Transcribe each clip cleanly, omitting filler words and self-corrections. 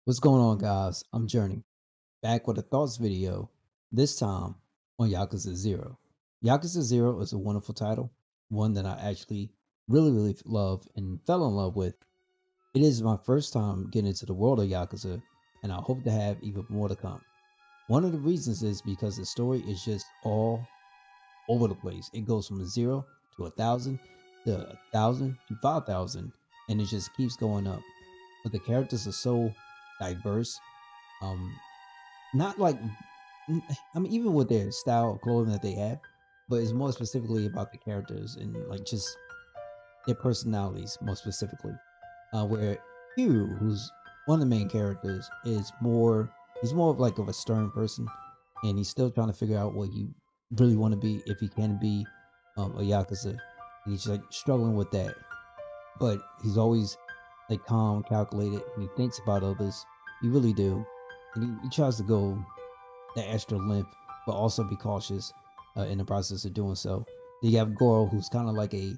What's going on, guys? I'm Journey, back with a thoughts video, this time on Yakuza 0. Yakuza 0 is a wonderful title, one that I actually really love and fell in love with. It is my first time getting into the world of Yakuza, and I hope to have even more to come. One of the reasons is because the story is just all over the place. It goes from 0 to 1,000 to 1,000 to 5,000, and it just keeps going up. But the characters are so diverse. Um, Not like I mean, even with their style of clothing that they have, but it's more specifically about the characters and like just their personalities, more specifically. Where Hugh, who's one of the main characters, he's more of like of a stern person, and he's still trying to figure out what he really want to be, if he can be a yakuza. And he's like struggling with that, but he's always like calm, calculated, and he thinks about others. He really do, and he tries to go that extra length, but also be cautious in the process of doing so. Then you have Goro, who's kind of like a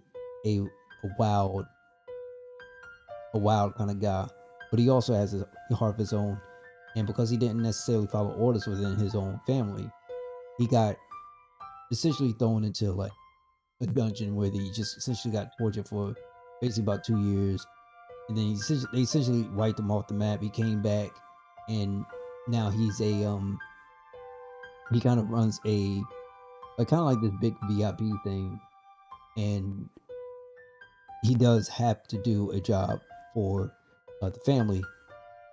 wild a wild kind of guy, but he also has a heart of his own. And because he didn't necessarily follow orders within his own family, he got essentially thrown into like a dungeon where he just essentially got tortured for basically about 2 years. And then they essentially wiped him off the map. He came back, and now he kind of runs a like kind of like this big VIP thing, and he does have to do a job for the family.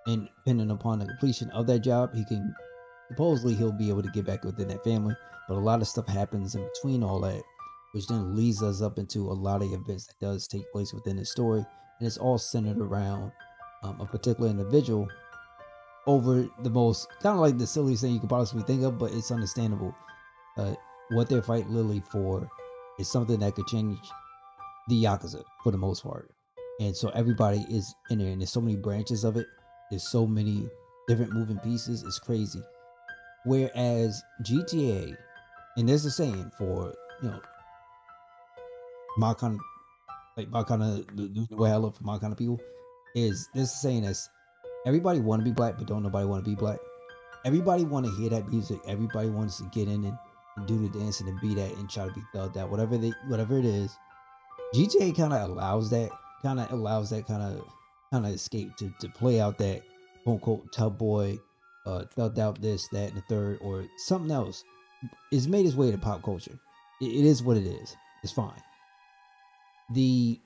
And depending upon the completion of that job, he can supposedly he'll be able to get back within that family. But a lot of stuff happens in between all that, which then leads us up into a lot of events that does take place within the story, and it's all centered around a particular individual over the most kind of like the silliest thing you could possibly think of, but it's understandable. Uh, what they're fighting Lily for is something that could change the Yakuza for the most part. And so everybody is in there, and there's so many branches of it. There's so many different moving pieces. It's crazy. Whereas GTA, and there's a saying for my kind of my kind of the way I look for my kind of people is there's a saying that's everybody want to be black, but don't nobody want to be black. Everybody want to hear that music. Everybody wants to get in and do the dancing and be that and try to be thugged out. Whatever it is, GTA kind of allows that kind of escape to play out that quote unquote tough boy, thugged out this, that, and the third, or something else. It's made its way to pop culture. It is what it is. It's fine. The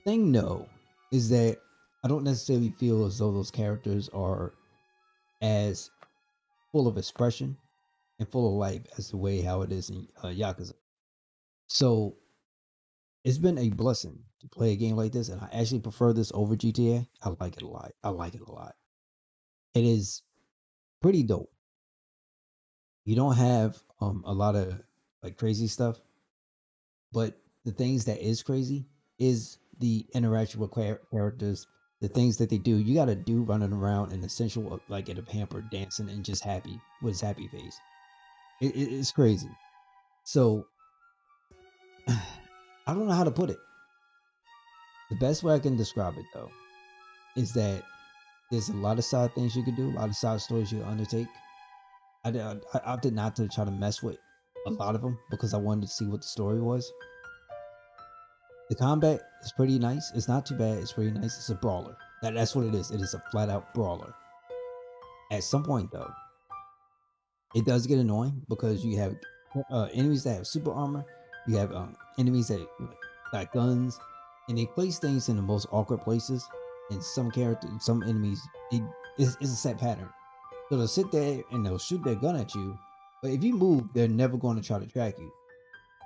thing, though, is that I don't necessarily feel as though those characters are as full of expression and full of life as the way how it is in Yakuza. So it's been a blessing to play a game like this, and I actually prefer this over GTA. I like it a lot. I like it a lot. It is pretty dope. You don't have a lot of like crazy stuff, but the things that is crazy is the interaction with characters, the things that they do. You got to do running around in essential like in a pamper, dancing and just happy with his happy face. It's crazy. So I don't know how to put it. The best way I can describe it though is that there's a lot of side things you can do, a lot of side stories you can undertake. I opted not to try to mess with a lot of them because I wanted to see what the story was. The combat is pretty nice. It's not too bad. It's pretty nice. It's a brawler. That's what it is. It is a flat out brawler. At some point though, it does get annoying because you have enemies that have super armor. You have enemies that got guns, and they place things in the most awkward places. And some enemies, it's a set pattern. So they'll sit there and they'll shoot their gun at you, but if you move, they're never going to try to track you.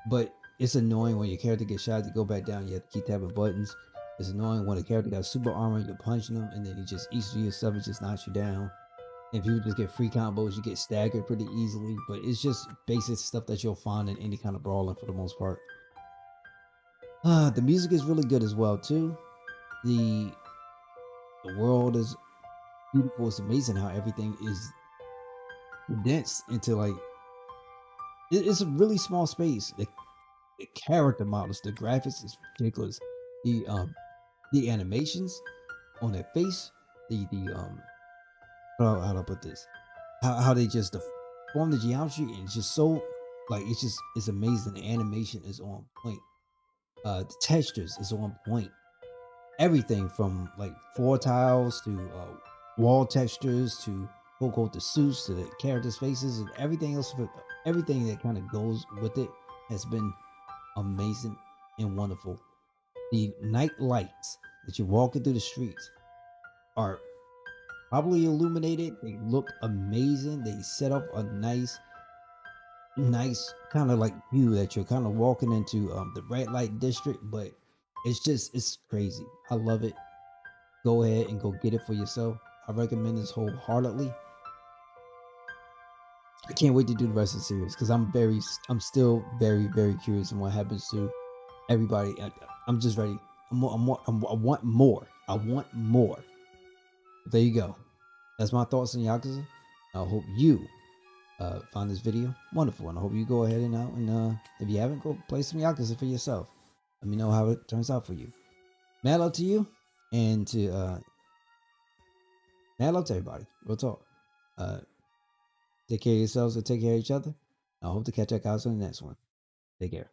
But it's annoying when your character gets shot to go back down. You have to keep tapping buttons. It's annoying when a character got super armor, you're punching them, and then he just eats through your stuff and just knocks you down. And people just get free combos, you get staggered pretty easily. But it's just basic stuff that you'll find in any kind of brawling for the most part. The music is really good as well too. The the world is beautiful. It's amazing how everything is condensed into like it's a really small space. The character models, the graphics is ridiculous. The um the animations on their face, the how do I put this? How they just form the geometry, and it's just so like it's amazing. The animation is on point. The textures is on point. Everything from like floor tiles to wall textures to quote unquote the suits to the characters' faces and everything else. Everything that kind of goes with it has been amazing and wonderful. The night lights that you're walking through the streets are probably illuminated. They look amazing. They set up a nice kind of like view that you're kind of walking into the red light district, but it's crazy. I love it. Go ahead and go get it for yourself. I recommend this wholeheartedly. I can't wait to do the rest of the series because I'm still very curious on what happens to everybody. I'm just ready. I want more. I want more. There you go. That's my thoughts on Yakuza. I hope you found this video wonderful, and I hope you go ahead and if you haven't, go play some Yakuza for yourself. Let me know how it turns out for you. Mad love to you, and to mad love to everybody. Real talk. Uh, take care of yourselves and take care of each other. I hope to catch you guys on the next one. Take care.